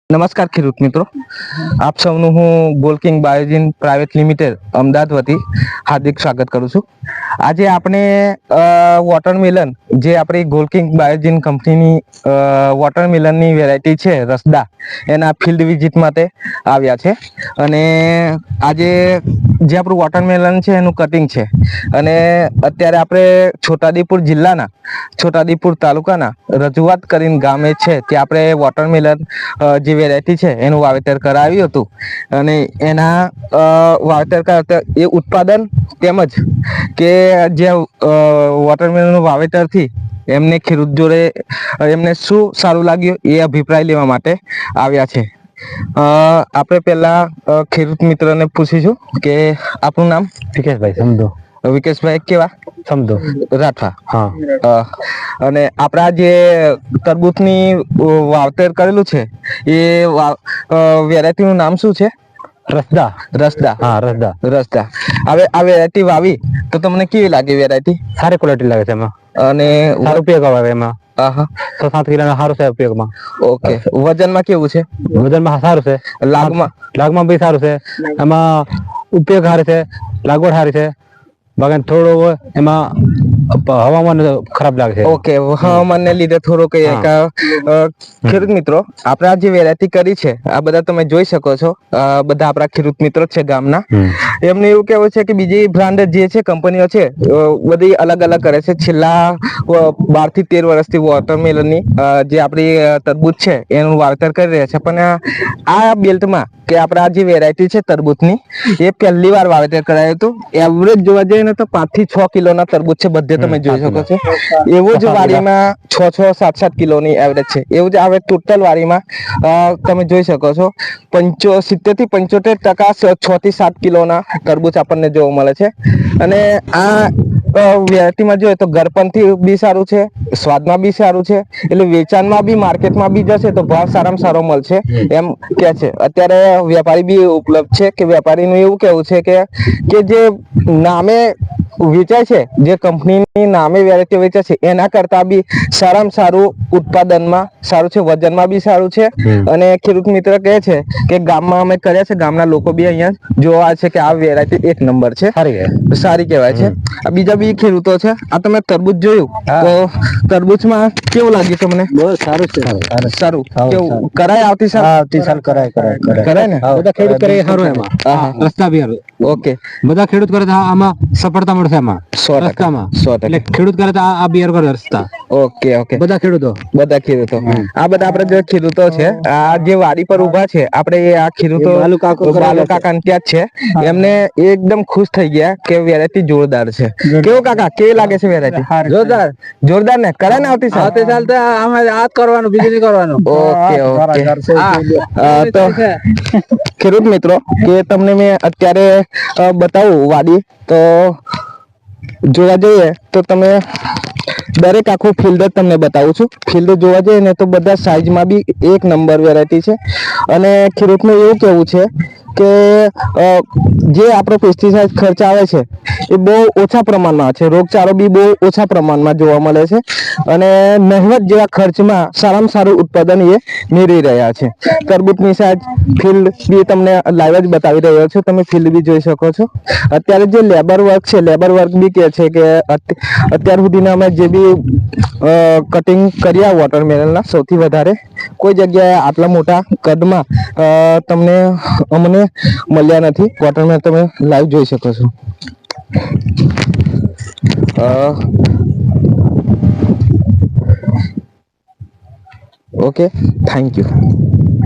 નમસ્કાર ખેડૂત મિત્રો, આપ સૌનું હું ગોલ્ડ બાયોજીન પ્રાઇવેટ લિમિટેડ અમદાવાદ વતી હાર્દિક સ્વાગત કરું છું. આજે આપણે વોટરમેલન જે આપણી ગોલ્ડ બાયોજીન કંપનીની વોટરમેલનની વેરાયટી છે રસદા, એના ફિલ્ડ વિઝિટ માટે આવ્યા છે. અને આજે જે આપણું વોટરમેલન છે એનું કટિંગ છે અને અત્યારે આપણે છોટાઉદેપુર જિલ્લાના છોટાઉદેપુર તાલુકાના રજૂઆત કરીને ગામે છે ત્યાં આપણે વોટરમેલન જે વેરાયટી છે એનું વાવેતર કરાવ્યું હતું. અને એના વાવેતર કરતા એ ઉત્પાદન તેમજ કે જે વોટરમેલનનું વાવેતરથી એમને ખેડૂત જોડે એમને શું સારું લાગ્યું એ અભિપ્રાય લેવા માટે આવ્યા છે. આપણે પહેલા ખેડૂત મિત્રને પૂછીશું કે આપનું નામ? વિકેશભાઈ સમજો. વિકેશભાઈ કેવા સમજો રાઠવા. હા. અને આપણા જે તરબૂચની વાવેતર કરેલું છે એ વેરાયટીનું નામ શું છે? રસદા. રસદા. હા, રસદા. રસદા. હવે આ વેરાયટી વાવી તો તમને કેવી લાગી વેરાયટી? સારી ક્વોલિટી લાગે છે એમાં અને સારો ઉપયોગ આવે એમાં. હા, 6-7 કિલો સારું છે ઉપયોગમાં. ઓકે. વજનમાં કેવું છે? વજનમાં સારું છે. લાગમાં બી સારું છે. એમાં ઉપયોગ સારો છે, લાગવડ સારી છે. બાકી થોડું એમાં હવામાન ખરાબ લાગે છે. ઓકે, હવામાનને લીધે થોડુંક ખેડૂત મિત્રો આપણે જે વેરાયટી કરી છે આ બધા તમે જોઈ શકો છો. બધા આપણા ખેડૂત મિત્રો છે ગામના. એમને એવું કેવું છે કે બીજી બ્રાન્ડ જે છે કંપનીઓ છે બધી અલગ અલગ કરે છે. છેલ્લા 12 થી 13 વર્ષથી વોટરમેલનની જે આપણી તરબૂચ છે એનું વાવેતર કરી રહ્યા છે. પણ આ બેલ્ટમાં કે આપણા જે વેરાયટી છે તરબૂચની એ પહેલી વાર વાવેતર કરાયું હતું. એવરેજ જોવા જઈએ ને તો 5 થી 6 કિલોના તરબૂચ છે, બધે તમે જોઈ શકો છો. એવું જ વાડીમાં 6-6, 7-7 કિલોની એવરેજ છે. એવું જ આવે ટોટલ વાડીમાં તમે જોઈ શકો છો 70 થી 75% 6 થી 7 કિલોના તરબૂચ આપણને જોવા મળે છે. અને આ વેરાયટીમાં જોઈએ તો ગરપણથી બી સારું છે, સ્વાદમાં બી સારું છે. એટલે વેચાણમાં બી માર્કેટમાં બી જશે તો ભાવ સારામાં સારો મળશે એમ કે છે. અત્યારે વેપારી બી ઉપલબ્ધ છે કે વેપારીનું એવું કેવું છે કે જે નામે વેચાય છે, જે કંપનીની નામે વેરાયટી વેચાય છે એના કરતા બી સારામાં સારું ઉત્પાદનમાં સારું છે, વજનમાં બી સારું છે. અને ખેડૂત મિત્ર કહે છે કે ગામમાં અમે કર્યા છે, ગામના લોકો બી અહીંયા જોવા છે કે આ વેરાયટી એક નંબર છે, સારી કહેવાય છે. આ બીજા બી ખેડૂતો છે. આ તમે તરબૂચ જોયું તો તરબૂચમાં કેવું લાગ્યું તમને? બહુ સારું છે. સારું. કેવું કરાય આવતી સાલ કરાય ને? બધા ખેડૂત કરે સારું એમાં. રસ્તા બી આવે. ઓકે. બધા ખેડૂત કરે તો આમાં સફળતા મળશે એમાં. 100%. એટલે ખેડૂત કરે તો આ બિયર કરે રસ્તા. ઓકે. બધા ખેડૂતો આ બધા આપડે જે ખેડૂતો છે આ જે વાડી પર ઉભા છે આપણે આ ખેડૂતો બાલુ કાકા ત્યાં જ છે. એમને એકદમ ખુશ થઈ ગયા કે વેરાયટી જોરદાર છે. કેવું કાકા, કેવી લાગે છે વેરાયટી? જોરદાર ને? કરે ને આવતી સાલ ચાલતા આ કરવાનું, બીજું નહીં કરવાનું. ઓકે. તો ખેડૂત મિત્રો કે તમને મેં અત્યારે બતાવું વાડી તો જોવા જઈએ તો તમે દરેક આખું ફિલ્ડ જ તમને બતાવું છું. ફિલ્ડ જોવા જઈએ ને તો બધા સાઈઝમાં બી એક નંબર વેરાયટી છે. અને ખેડૂતનું એવું કેવું છે કે જે આપણો પેસ્ટિસાઇડ ખર્ચ આવે છે એ બહુ ઓછા પ્રમાણમાં છે, રોગચાળો બી બહુ ઓછા પ્રમાણમાં જોવા મળે છે. અને નહિવત જેવા ખર્ચમાં સારામાં સારું ઉત્પાદન એ મેળવી રહ્યા છે. તરબૂચની સાઈઝ ફિલ્ડ બી તમને લાઈવ જ બતાવી રહ્યો છું, તમે ફિલ્ડ બી જોઈ શકો છો. અત્યારે જે લેબર વર્ક છે, લેબર વર્ક બી કે છે કે અત્યાર સુધીના અમે જે બી કટિંગ કર્યા વોટરમેલનના સૌથી વધારે કોઈ જગ્યાએ આટલા મોટા કદમાં અમને મળ્યા નથી. વોટરમેલન તમે લાઈવ જોઈ શકો છો. Okay, thank you.